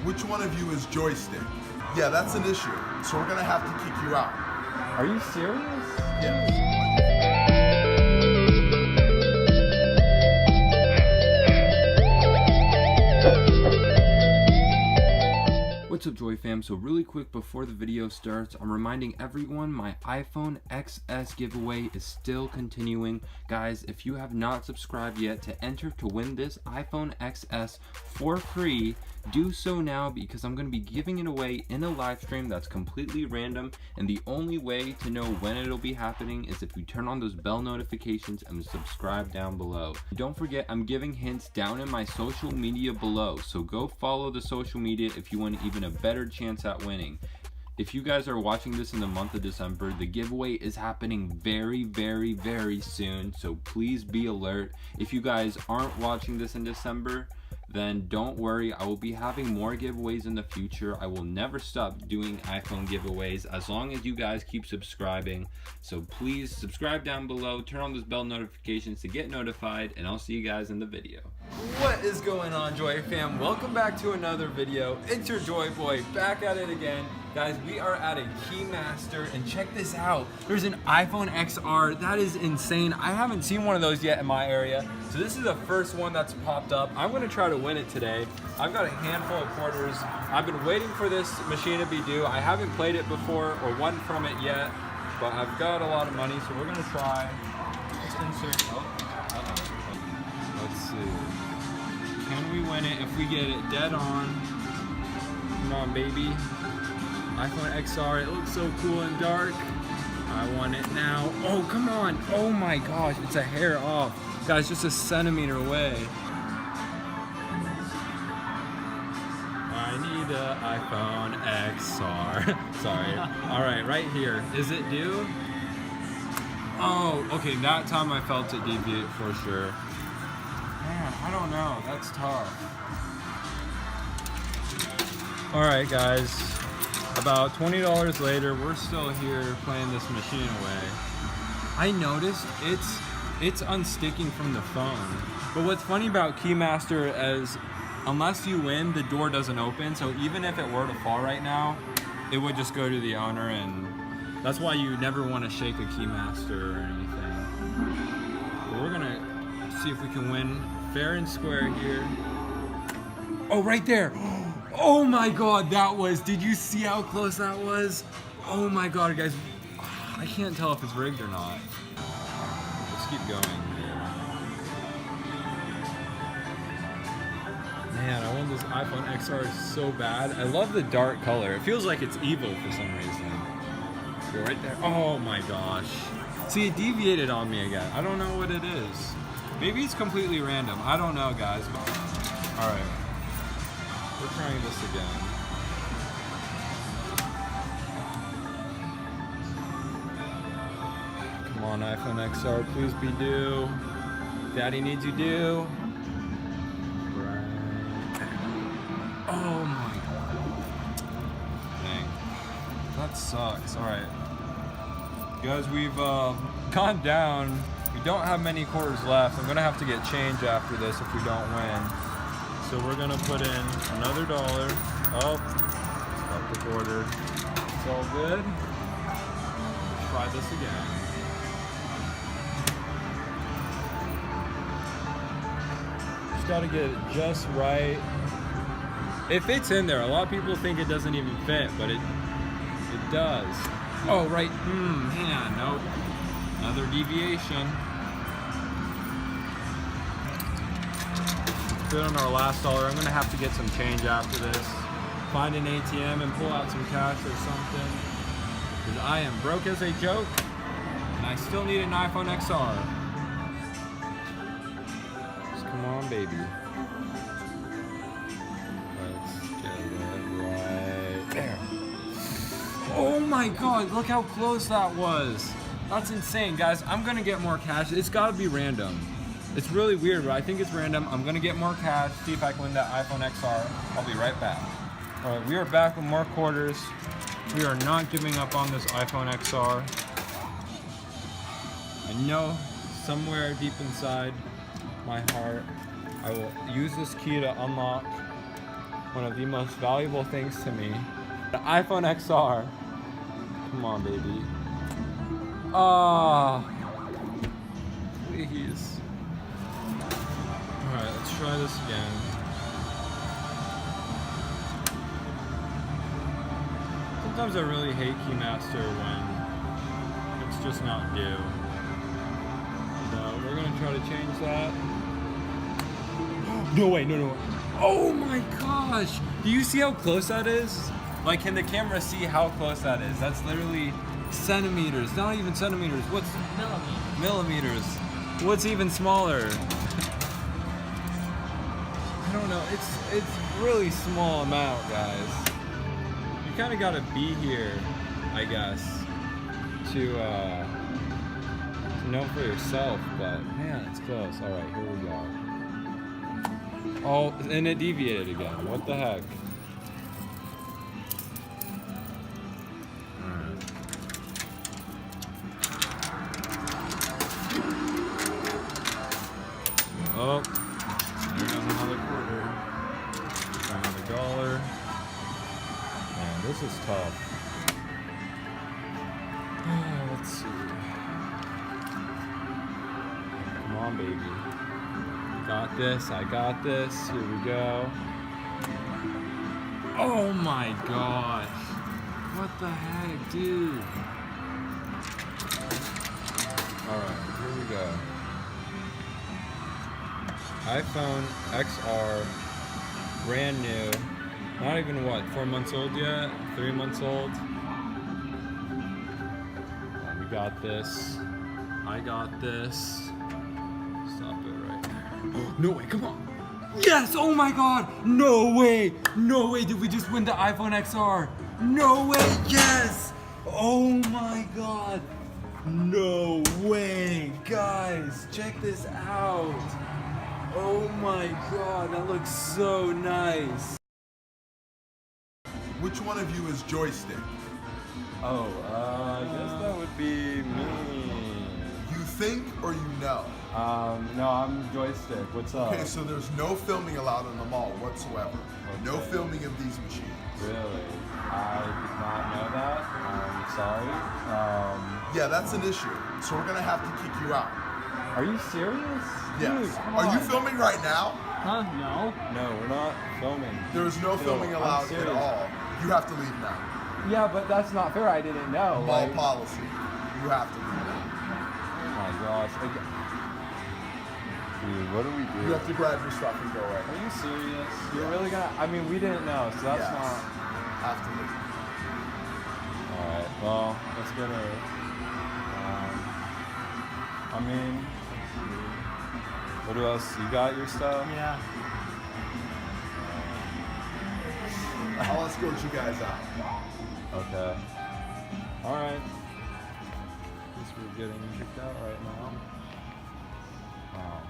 which one of you is joystick? Yeah, that's an issue. So we're gonna have to kick you out. Are you serious? Yeah. What's up, Joy fam? So really quick before the video starts, I'm reminding everyone my iPhone XS giveaway is still continuing. Guys, if you have not subscribed yet to enter to win this iPhone XS for free, do so now, because I'm going to be giving it away in a live stream that's completely random, and the only way to know when it'll be happening is if you turn on those bell notifications and subscribe down below. Don't forget, I'm giving hints down in my social media below, so go follow the social media if you want even a better chance at winning. If you guys are watching this in the month of December, the giveaway is happening very soon, so please be alert. If you guys aren't watching this in December, then don't worry, I will be having more giveaways in the future. I will never stop doing iPhone giveaways as long as you guys keep subscribing. So please subscribe down below, turn on those bell notifications to get notified, and I'll see you guys in the video. What is going on, Joy fam? Welcome back to another video. It's your Joy Boy back at it again. Guys, we are at a Keymaster, and check this out. There's an iPhone XR. That is insane. I haven't seen one of those yet in my area. So this is the first one that's popped up. I'm gonna try to win it today. I've got a handful of quarters. I've been waiting for this machine to be due. I haven't played it before or won from it yet, but I've got a lot of money, so we're gonna try. Let's insert, let's see. Can we win it if we get it dead on? Come on, baby. iPhone XR, it looks so cool and dark. I want it now. Oh, come on. Oh my gosh, it's a hair off. Guys, just a centimeter away. I need an iPhone XR. Sorry. All right, right here. Is it due? Oh, okay, that time I felt it deviate for sure. Man, I don't know, that's tough. All right, guys. About $20 later, we're still here playing this machine away. I noticed it's unsticking from the phone. But what's funny about Keymaster is, unless you win, the door doesn't open. So even if it were to fall right now, it would just go to the owner, and that's why you never want to shake a Keymaster or anything. But we're gonna see if we can win fair and square here. Oh, right there. Oh my god, that was, did you see how close that was? Oh my god, guys, I can't tell if it's rigged or not. Let's keep going. Man, I want this iPhone XR so bad. I love the dark color. It feels like it's evil for some reason. Go right there. Oh my gosh. See, it deviated on me again. I don't know what it is. Maybe it's completely random. I don't know, guys. All right. We're trying this again. Come on, iPhone XR, please be due. Daddy needs you due. Right. Oh my god. Dang. That sucks. Alright. Guys, we've gone down. We don't have many quarters left. I'm gonna have to get change after this if we don't win. So we're gonna put in another $1. Oh, stop the quarter. It's all good. Let's try this again. Just gotta get it just right. It fits in there. A lot of people think it doesn't even fit, but it does. Oh, right. Man, nope. Another deviation. On our last $1. I'm gonna have to get some change after this. Find an ATM and pull out some cash or something. Because I am broke as a joke, and I still need an iPhone XR. Just come on, baby. Let's get it right there. Oh my god, look how close that was. That's insane, guys. I'm gonna get more cash. It's gotta be random. It's really weird, but I think it's random. I'm gonna get more cash, see if I can win that iPhone XR. I'll be right back. All right, we are back with more quarters. We are not giving up on this iPhone XR. I know somewhere deep inside my heart, I will use this key to unlock one of the most valuable things to me. The iPhone XR. Come on, baby. Oh, please. Alright, let's try this again. Sometimes I really hate Keymaster when it's just not due. So we're gonna try to change that. No way, no. Oh my gosh! Do you see how close that is? Like, can the camera see how close that is? That's literally centimeters, not even centimeters. What's millimeters? What's even smaller? I don't know. It's really small amount, guys. You kind of gotta be here, I guess, to know for yourself. But man, it's close. All right, here we go. Oh, and it deviated again. What the heck? Oh, there goes another quarter. Another dollar. Man, this is tough. Let's see. Come on, baby. Got this. I got this. Here we go. Oh my gosh. What the heck, dude? Alright, here we go. iPhone XR, brand new. Not even what, 4 months old yet? 3 months old? We got this. I got this. Stop it right there. No way, come on. Yes! Oh my god! No way! No way! Did we just win the iPhone XR? No way! Yes! Oh my god! No way! Guys, check this out! Oh my god, that looks so nice! Which one of you is joystick? Oh, I guess that would be me. You think or you know? No, I'm joystick. What's up? Okay, so there's no filming allowed in the mall whatsoever. Okay. No filming of these machines. Really? I did not know that. I'm sorry. Yeah, that's an issue. So we're gonna have to kick you out. Are you serious? Yes. Dude, come Are you on. filming right now? Huh? No. No, we're not filming. There is no Phil, filming I'm allowed at serious. all. You have to leave now. Yeah, but that's not fair. I didn't know. Mall Like, policy. You have to leave now. oh my gosh. Dude, what do we do? You have to grab your stuff and go away. Are you serious? You're really gonna? I mean, we didn't know, so that's Yes. not. Have to leave. All right. Well, let's get her. I mean, what else? You got your stuff? Yeah. I'll escort you guys out. Okay. All right. Guess we're getting kicked out right now. Wow.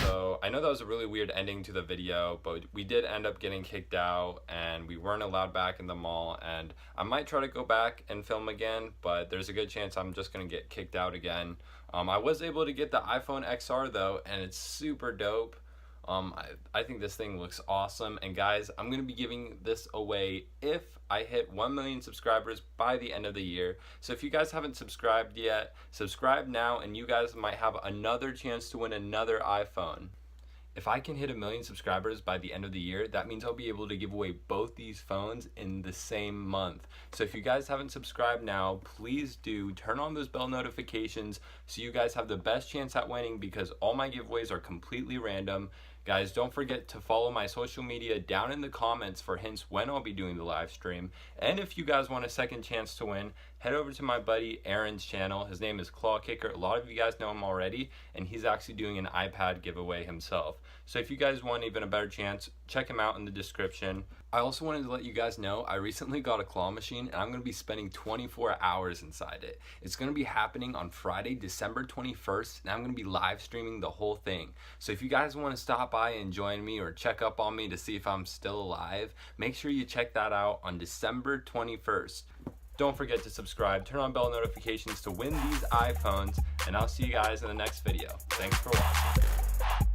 So I know that was a really weird ending to the video, but we did end up getting kicked out and we weren't allowed back in the mall, and I might try to go back and film again, but there's a good chance I'm just gonna get kicked out again. I was able to get the iPhone XR though, and it's super dope. I think this thing looks awesome, and guys, I'm gonna be giving this away if I hit 1 million subscribers by the end of the year. So if you guys haven't subscribed yet, subscribe now and you guys might have another chance to win another iPhone. If I can hit 1 million subscribers by the end of the year, that means I'll be able to give away both these phones in the same month. So if you guys haven't subscribed now, please do turn on those bell notifications so you guys have the best chance at winning, because all my giveaways are completely random. Guys, don't forget to follow my social media down in the comments for hints when I'll be doing the live stream. And if you guys want a second chance to win, head over to my buddy Aaron's channel. His name is Claw Kicker. A lot of you guys know him already, and he's actually doing an iPad giveaway himself. So if you guys want even a better chance, check him out in the description. I also wanted to let you guys know I recently got a claw machine, and I'm going to be spending 24 hours inside it. It's going to be happening on Friday, December 21st, and I'm going to be live streaming the whole thing. So if you guys want to stop by and join me or check up on me to see if I'm still alive, make sure you check that out on December 21st. Don't forget to subscribe, turn on bell notifications to win these iPhones, and I'll see you guys in the next video. Thanks for watching.